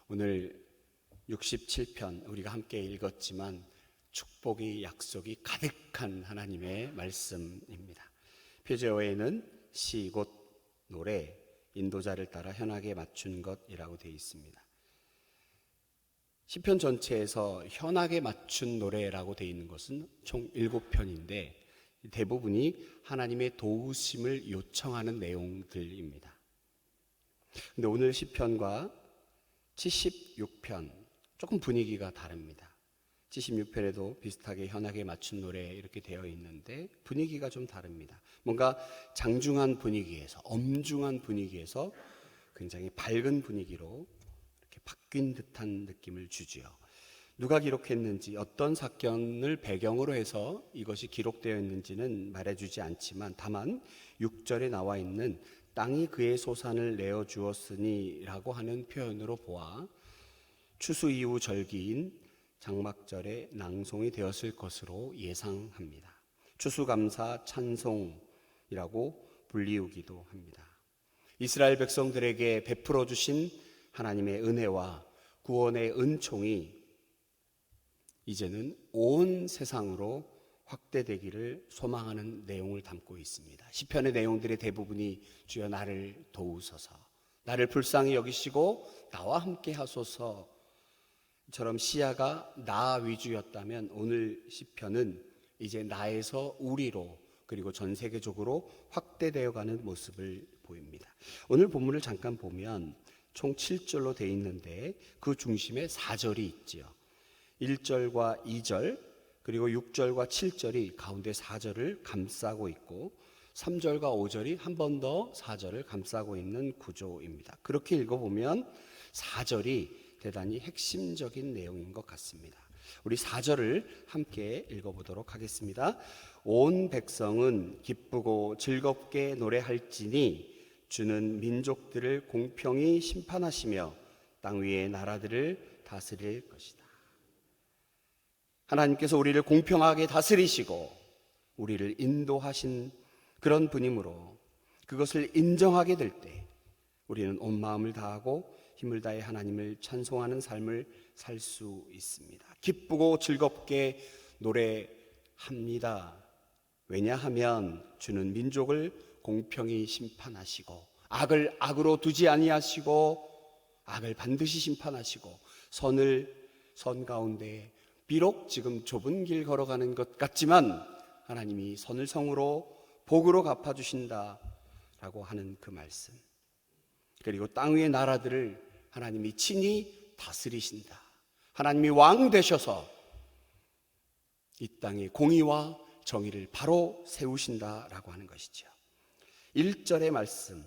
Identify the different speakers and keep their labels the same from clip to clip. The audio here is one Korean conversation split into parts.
Speaker 1: 오늘 67편 우리가 함께 읽었지만 축복의 약속이 가득한 하나님의 말씀입니다. 표제어에는 시 곧 노래, 인도자를 따라 현악에 맞춘 것이라고 되어 있습니다. 시편 전체에서 현악에 맞춘 노래라고 되어 있는 것은 총 7편인데 대부분이 하나님의 도우심을 요청하는 내용들입니다. 근데 오늘 시편과 76편 조금 분위기가 다릅니다. 76편에도 비슷하게 현악에 맞춘 노래 이렇게 되어 있는데 분위기가 좀 다릅니다. 뭔가 장중한 분위기에서, 엄중한 분위기에서 굉장히 밝은 분위기로 이렇게 바뀐 듯한 느낌을 주지요. 누가 기록했는지, 어떤 사건을 배경으로 해서 이것이 기록되어 있는지는 말해주지 않지만 다만 6절에 나와 있는 땅이 그의 소산을 내어주었으니 라고 하는 표현으로 보아 추수 이후 절기인 장막절에 낭송이 되었을 것으로 예상합니다. 추수감사 찬송이라고 불리우기도 합니다. 이스라엘 백성들에게 베풀어 주신 하나님의 은혜와 구원의 은총이 이제는 온 세상으로 확대되기를 소망하는 내용을 담고 있습니다. 시편의 내용들의 대부분이 주여 나를 도우소서, 나를 불쌍히 여기시고 나와 함께 하소서 처럼 시야가 나 위주였다면 오늘 시편은 이제 나에서 우리로 그리고 전 세계적으로 확대되어 가는 모습을 보입니다. 오늘 본문을 잠깐 보면 총 7절로 되어 있는데 그 중심에 4절이 있지요. 1절과 2절 그리고 6절과 7절이 가운데 4절을 감싸고 있고 3절과 5절이 한 번 더 4절을 감싸고 있는 구조입니다. 그렇게 읽어보면 4절이 대단히 핵심적인 내용인 것 같습니다. 우리 4절을 함께 읽어보도록 하겠습니다. 온 백성은 기쁘고 즐겁게 노래할지니 주는 민족들을 공평히 심판하시며 땅 위의 나라들을 다스릴 것이다. 하나님께서 우리를 공평하게 다스리시고 우리를 인도하신 그런 분이므로 그것을 인정하게 될 때 우리는 온 마음을 다하고 힘을 다해 하나님을 찬송하는 삶을 살 수 있습니다. 기쁘고 즐겁게 노래합니다. 왜냐하면 주는 민족을 공평히 심판하시고 악을 악으로 두지 아니하시고 악을 반드시 심판하시고 선 가운데 비록 지금 좁은 길 걸어가는 것 같지만 하나님이 선을 성으로 복으로 갚아주신다라고 하는 그 말씀, 그리고 땅 위의 나라들을 하나님이 친히 다스리신다. 하나님이 왕 되셔서 이 땅에 공의와 정의를 바로 세우신다라고 하는 것이죠. 1절의 말씀,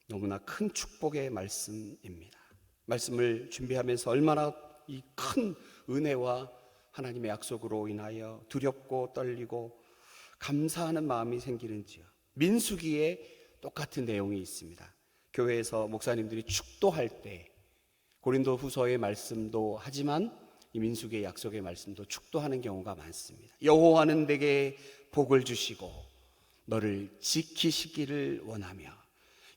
Speaker 1: 너무나 큰 축복의 말씀입니다. 말씀을 준비하면서 얼마나 이 큰 은혜와 하나님의 약속으로 인하여 두렵고 떨리고 감사하는 마음이 생기는지요. 민수기에 똑같은 내용이 있습니다. 교회에서 목사님들이 축도할 때 고린도 후서의 말씀도 하지만 이 민수기의 약속의 말씀도 축도하는 경우가 많습니다. 여호와는 내게 복을 주시고 너를 지키시기를 원하며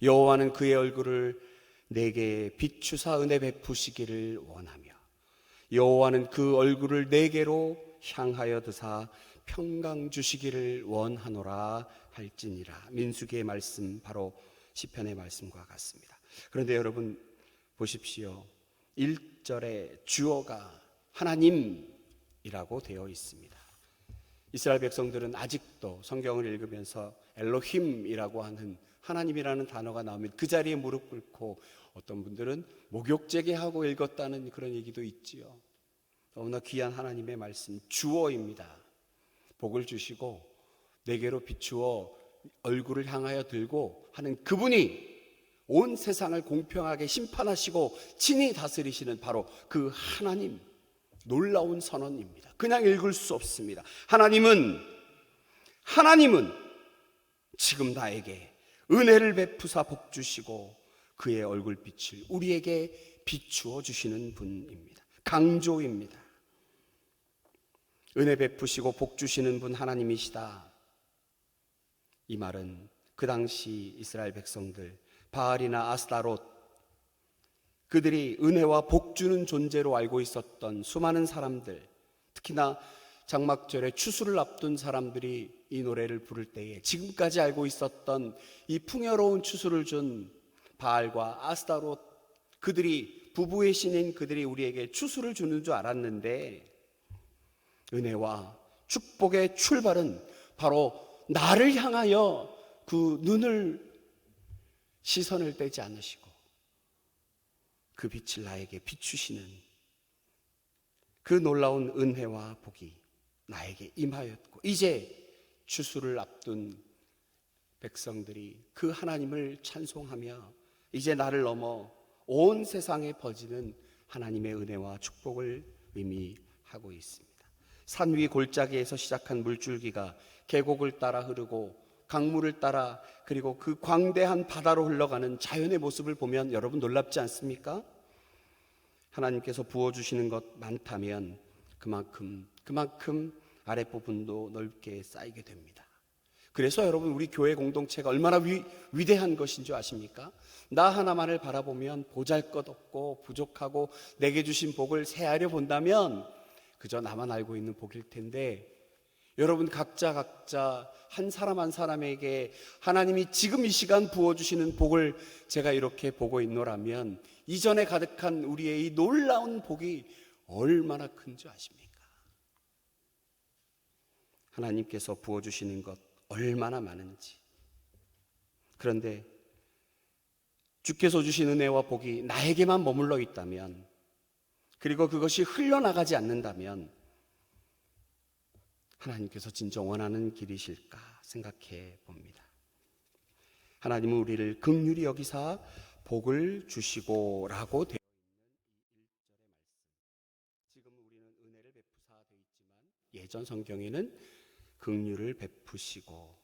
Speaker 1: 여호와는 그의 얼굴을 내게 비추사 은혜 베푸시기를 원하며 여호와는 그 얼굴을 내게로 향하여 드사 평강 주시기를 원하노라 할지니라. 민수기의 말씀 바로 시편의 말씀과 같습니다. 그런데 여러분 보십시오. 1절에 주어가 하나님이라고 되어 있습니다. 이스라엘 백성들은 아직도 성경을 읽으면서 엘로힘이라고 하는 하나님이라는 단어가 나오면 그 자리에 무릎 꿇고 어떤 분들은 목욕제계하고 읽었다는 그런 얘기도 있지요. 너무나 귀한 하나님의 말씀, 주어입니다. 복을 주시고 내게로 비추어 얼굴을 향하여 들고 하는 그분이 온 세상을 공평하게 심판하시고 친히 다스리시는 바로 그 하나님, 놀라운 선언입니다. 그냥 읽을 수 없습니다. 하나님은 지금 나에게 은혜를 베푸사 복 주시고 그의 얼굴빛을 우리에게 비추어 주시는 분입니다. 강조입니다. 은혜 베푸시고 복 주시는 분 하나님이시다. 이 말은 그 당시 이스라엘 백성들 바알이나 아스타롯 그들이 은혜와 복 주는 존재로 알고 있었던 수많은 사람들, 특히나 장막절에 추수를 앞둔 사람들이 이 노래를 부를 때에 지금까지 알고 있었던 이 풍요로운 추수를 준 바알과 아스타롯, 그들이 부부의 신인 그들이 우리에게 추수를 주는 줄 알았는데, 은혜와 축복의 출발은 바로 나를 향하여 그 시선을 떼지 않으시고 그 빛을 나에게 비추시는 그 놀라운 은혜와 복이 나에게 임하였고, 이제 추수를 앞둔 백성들이 그 하나님을 찬송하며 이제 나를 넘어 온 세상에 퍼지는 하나님의 은혜와 축복을 의미하고 있습니다. 산 위 골짜기에서 시작한 물줄기가 계곡을 따라 흐르고 강물을 따라 그리고 그 광대한 바다로 흘러가는 자연의 모습을 보면 여러분 놀랍지 않습니까? 하나님께서 부어주시는 것 많다면 그만큼 아랫부분도 넓게 쌓이게 됩니다. 그래서 여러분, 우리 교회 공동체가 얼마나 위대한 것인 줄 아십니까? 나 하나만을 바라보면 보잘것없고 부족하고 내게 주신 복을 헤아려 본다면 그저 나만 알고 있는 복일 텐데, 여러분 각자 한 사람 한 사람에게 하나님이 지금 이 시간 부어주시는 복을 제가 이렇게 보고 있노라면 이전에 가득한 우리의 이 놀라운 복이 얼마나 큰 줄 아십니까? 하나님께서 부어주시는 것 얼마나 많은지. 그런데 주께서 주신 은혜와 복이 나에게만 머물러 있다면, 그리고 그것이 흘러나가지 않는다면 하나님께서 진정 원하는 길이실까 생각해 봅니다. 하나님은 우리를 긍휼히 여기사 복을 주시고 라고 되어 있는 이 1절의 말씀, 지금 우리는 은혜를 베푸사 되어 있지만 예전 성경에는 긍휼을 베푸시고,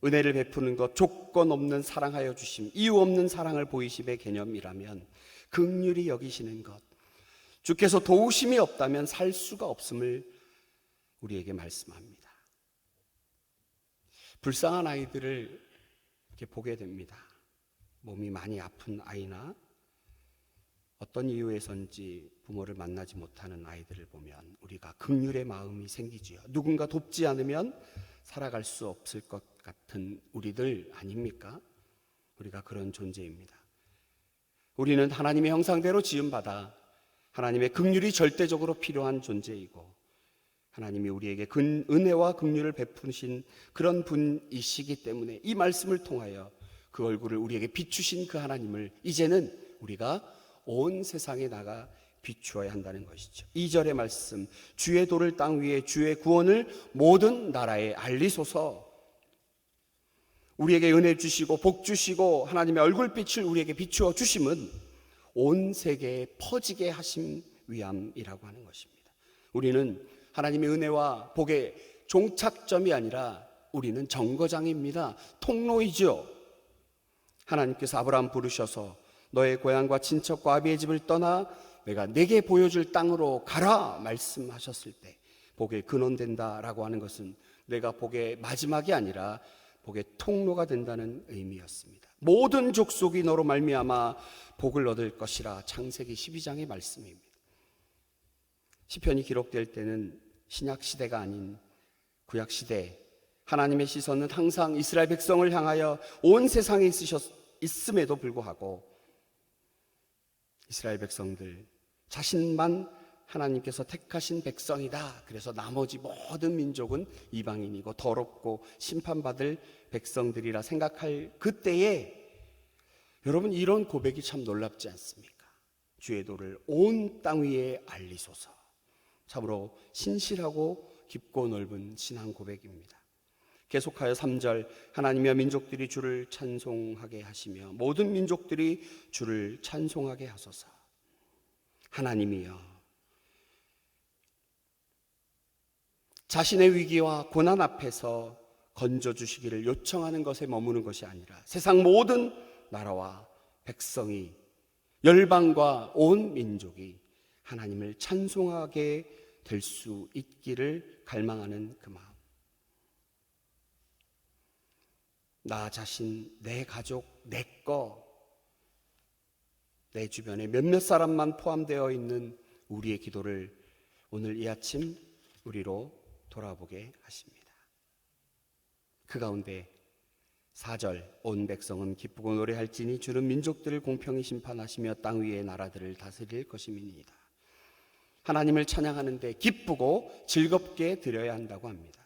Speaker 1: 은혜를 베푸는 것, 조건 없는 사랑하여 주심, 이유 없는 사랑을 보이심의 개념이라면 긍휼히 여기시는 것, 주께서 도우심이 없다면 살 수가 없음을 우리에게 말씀합니다. 불쌍한 아이들을 이렇게 보게 됩니다. 몸이 많이 아픈 아이나 어떤 이유에선지 부모를 만나지 못하는 아이들을 보면 우리가 긍휼의 마음이 생기지요. 누군가 돕지 않으면 살아갈 수 없을 것 같은 우리들 아닙니까? 우리가 그런 존재입니다. 우리는 하나님의 형상대로 지음받아 하나님의 긍휼이 절대적으로 필요한 존재이고, 하나님이 우리에게 은혜와 긍휼을 베푸신 그런 분이시기 때문에 이 말씀을 통하여 그 얼굴을 우리에게 비추신 그 하나님을 이제는 우리가 온 세상에 나가 비추어야 한다는 것이죠. 2절의 말씀, 주의 도를 땅 위에 주의 구원을 모든 나라에 알리소서. 우리에게 은혜 주시고 복 주시고 하나님의 얼굴빛을 우리에게 비추어 주심은 온 세계에 퍼지게 하심 위함이라고 하는 것입니다. 우리는 하나님의 은혜와 복의 종착점이 아니라 우리는 정거장입니다. 통로이죠. 하나님께서 아브라함 부르셔서 너의 고향과 친척과 아비의 집을 떠나 내가 내게 보여줄 땅으로 가라 말씀하셨을 때 복의 근원된다라고 하는 것은 내가 복의 마지막이 아니라 복의 통로가 된다는 의미였습니다. 모든 족속이 너로 말미암아 복을 얻을 것이라, 창세기 12장의 말씀입니다. 시편이 기록될 때는 신약 시대가 아닌 구약 시대, 하나님의 시선은 항상 이스라엘 백성을 향하여 온 세상에 있음에도 불구하고 이스라엘 백성들 자신만 하나님께서 택하신 백성이다. 그래서 나머지 모든 민족은 이방인이고 더럽고 심판받을 백성들이라 생각할 그때에 여러분, 이런 고백이 참 놀랍지 않습니까? 주의 도를 온 땅 위에 알리소서. 참으로 신실하고 깊고 넓은 신앙 고백입니다. 계속하여 3절, 하나님이여 민족들이 주를 찬송하게 하시며 모든 민족들이 주를 찬송하게 하소서. 하나님이여, 자신의 위기와 고난 앞에서 건져주시기를 요청하는 것에 머무는 것이 아니라 세상 모든 나라와 백성이, 열방과 온 민족이 하나님을 찬송하게 될 수 있기를 갈망하는 그 마음. 나 자신, 내 가족, 내 거, 내 주변에 몇몇 사람만 포함되어 있는 우리의 기도를 오늘 이 아침 우리로 돌아보게 하십니다. 그 가운데 4절 온 백성은 기쁘고 노래할지니 주는 민족들을 공평히 심판하시며 땅 위의 나라들을 다스릴 것임이니이다. 하나님을 찬양하는데 기쁘고 즐겁게 드려야 한다고 합니다.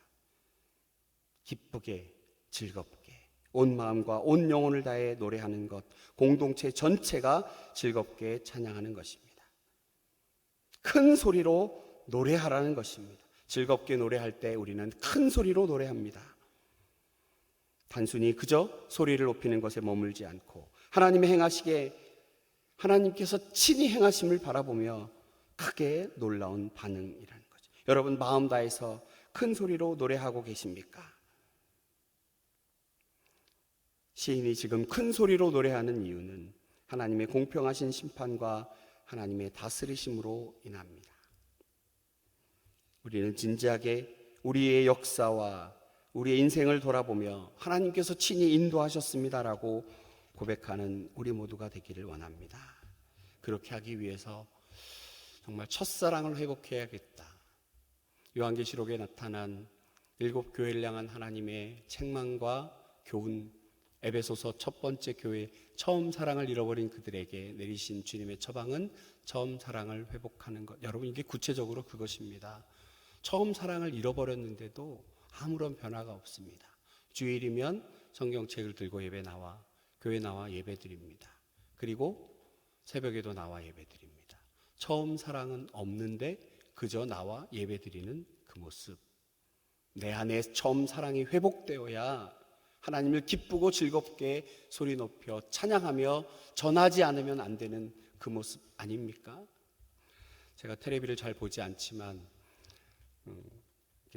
Speaker 1: 기쁘게 즐겁게 온 마음과 온 영혼을 다해 노래하는 것, 공동체 전체가 즐겁게 찬양하는 것입니다. 큰 소리로 노래하라는 것입니다. 즐겁게 노래할 때 우리는 큰 소리로 노래합니다. 단순히 그저 소리를 높이는 것에 머물지 않고 하나님의 행하시기에 하나님께서 친히 행하심을 바라보며 크게 놀라운 반응이라는 거죠. 여러분 마음 다해서 큰 소리로 노래하고 계십니까? 시인이 지금 큰 소리로 노래하는 이유는 하나님의 공평하신 심판과 하나님의 다스리심으로 인합니다. 우리는 진지하게 우리의 역사와 우리의 인생을 돌아보며 하나님께서 친히 인도하셨습니다라고 고백하는 우리 모두가 되기를 원합니다. 그렇게 하기 위해서 정말 첫사랑을 회복해야겠다. 요한계시록에 나타난 7교회를 향한 하나님의 책망과 교훈, 에베소서 첫 번째 교회 처음 사랑을 잃어버린 그들에게 내리신 주님의 처방은 처음 사랑을 회복하는 것. 여러분 이게 구체적으로 그것입니다. 처음 사랑을 잃어버렸는데도 아무런 변화가 없습니다. 주일이면 성경책을 들고 예배 나와 교회 나와 예배 드립니다. 그리고 새벽에도 나와 예배 드립니다. 처음 사랑은 없는데 그저 나와 예배 드리는 그 모습. 내 안에 처음 사랑이 회복되어야 하나님을 기쁘고 즐겁게 소리 높여 찬양하며 전하지 않으면 안 되는 그 모습 아닙니까? 제가 텔레비를 잘 보지 않지만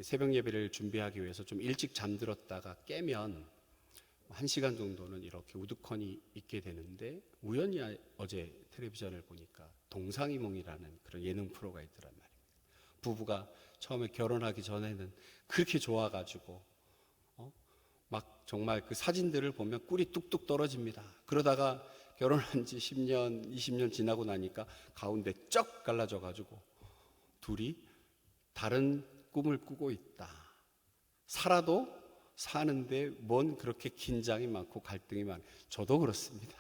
Speaker 1: 새벽 예배를 준비하기 위해서 좀 일찍 잠들었다가 깨면 1시간 정도는 이렇게 우두커니 있게 되는데 우연히 어제 텔레비전을 보니까 동상이몽이라는 그런 예능 프로가 있더란 말입니다. 부부가 처음에 결혼하기 전에는 그렇게 좋아가지고 막 정말 그 사진들을 보면 꿀이 뚝뚝 떨어집니다. 그러다가 결혼한 지 10년, 20년 지나고 나니까 가운데 쩍 갈라져가지고 둘이 다른 꿈을 꾸고 있다. 살아도 사는데 뭔 그렇게 긴장이 많고 갈등이 많아요. 저도 그렇습니다.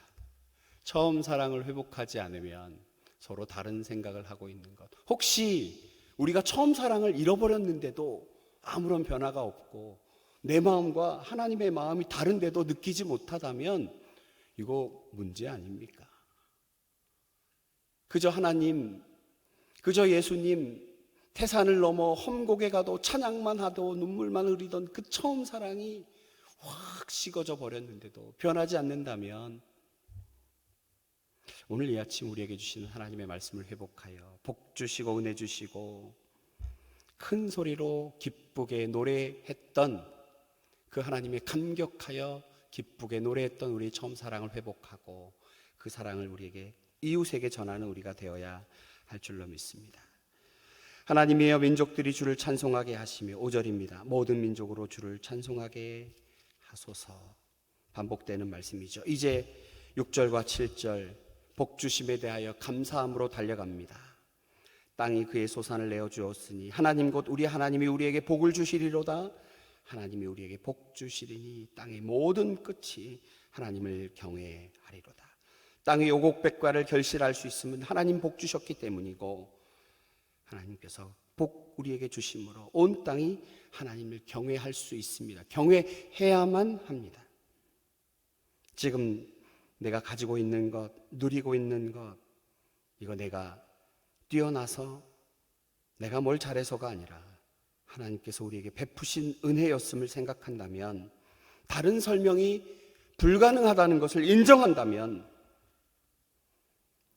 Speaker 1: 처음 사랑을 회복하지 않으면 서로 다른 생각을 하고 있는 것. 혹시 우리가 처음 사랑을 잃어버렸는데도 아무런 변화가 없고 내 마음과 하나님의 마음이 다른데도 느끼지 못하다면 이거 문제 아닙니까? 그저 하나님, 그저 예수님, 태산을 넘어 험곡에 가도 찬양만 하도 눈물만 흐리던 그 처음 사랑이 확 식어져 버렸는데도 변하지 않는다면 오늘 이 아침 우리에게 주시는 하나님의 말씀을 회복하여 복 주시고 은혜 주시고 큰 소리로 기쁘게 노래했던 그 하나님의 감격하여 기쁘게 노래했던 우리 처음 사랑을 회복하고 그 사랑을 우리에게 이웃에게 전하는 우리가 되어야 할 줄로 믿습니다. 하나님이여 민족들이 주를 찬송하게 하시며 5절입니다. 모든 민족으로 주를 찬송하게 하소서. 반복되는 말씀이죠. 이제 6절과 7절 복주심에 대하여 감사함으로 달려갑니다. 땅이 그의 소산을 내어주었으니 하나님 곧 우리 하나님이 우리에게 복을 주시리로다. 하나님이 우리에게 복 주시리니 땅의 모든 끝이 하나님을 경외하리로다. 땅의 오곡백과를 결실할 수 있으면 하나님 복 주셨기 때문이고 하나님께서 복 우리에게 주심으로 온 땅이 하나님을 경외할 수 있습니다. 경외해야만 합니다. 지금 내가 가지고 있는 것, 누리고 있는 것, 이거 내가 뛰어나서 내가 뭘 잘해서가 아니라 하나님께서 우리에게 베푸신 은혜였음을 생각한다면, 다른 설명이 불가능하다는 것을 인정한다면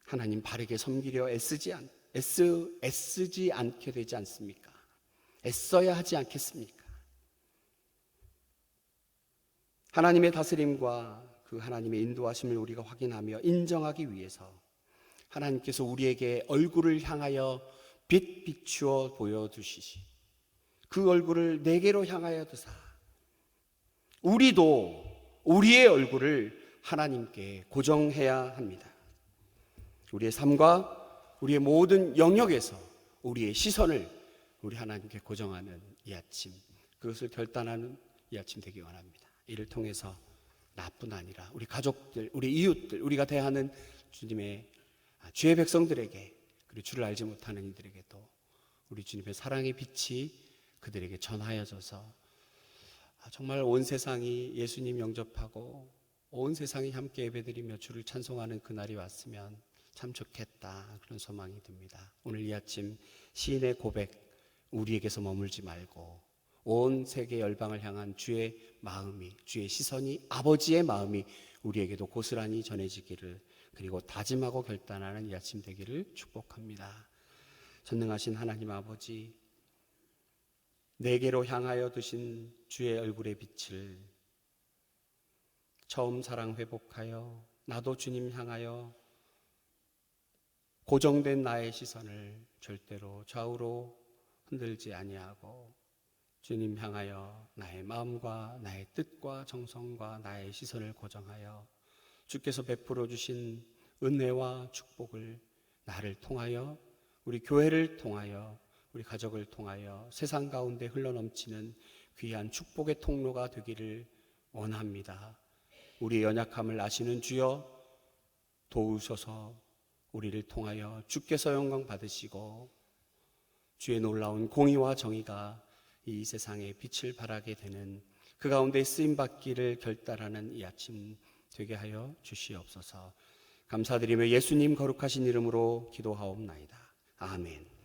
Speaker 1: 하나님 바르게 섬기려 애쓰지 않게 되지 않습니까? 애써야 하지 않겠습니까? 하나님의 다스림과 그 하나님의 인도하심을 우리가 확인하며 인정하기 위해서 하나님께서 우리에게 얼굴을 향하여 빛 비추어 보여주시시 그 얼굴을 내게로 향하여 두사 우리도 우리의 얼굴을 하나님께 고정해야 합니다. 우리의 삶과 우리의 모든 영역에서 우리의 시선을 우리 하나님께 고정하는 이 아침, 그것을 결단하는 이 아침 되기 원합니다. 이를 통해서 나뿐 아니라 우리 가족들, 우리 이웃들, 우리가 대하는 주님의 주의 백성들에게, 그리고 주를 알지 못하는 이들에게도 우리 주님의 사랑의 빛이 그들에게 전하여져서 정말 온 세상이 예수님 영접하고 온 세상이 함께 예배드리며 주를 찬송하는 그날이 왔으면 참 좋겠다, 그런 소망이 듭니다. 오늘 이 아침 시인의 고백, 우리에게서 머물지 말고 온 세계 열방을 향한 주의 마음이, 주의 시선이, 아버지의 마음이 우리에게도 고스란히 전해지기를, 그리고 다짐하고 결단하는 이 아침 되기를 축복합니다. 전능하신 하나님 아버지, 내게로 향하여 두신 주의 얼굴의 빛을 처음 사랑 회복하여 나도 주님 향하여 고정된 나의 시선을 절대로 좌우로 흔들지 아니하고 주님 향하여 나의 마음과 나의 뜻과 정성과 나의 시선을 고정하여 주께서 베풀어 주신 은혜와 축복을 나를 통하여, 우리 교회를 통하여, 우리 가족을 통하여 세상 가운데 흘러넘치는 귀한 축복의 통로가 되기를 원합니다. 우리의 연약함을 아시는 주여, 도우셔서 우리를 통하여 주께서 영광 받으시고 주의 놀라운 공의와 정의가 이 세상에 빛을 발하게 되는 그 가운데 쓰임받기를 결단하는 이 아침 되게 하여 주시옵소서. 감사드리며 예수님 거룩하신 이름으로 기도하옵나이다. 아멘.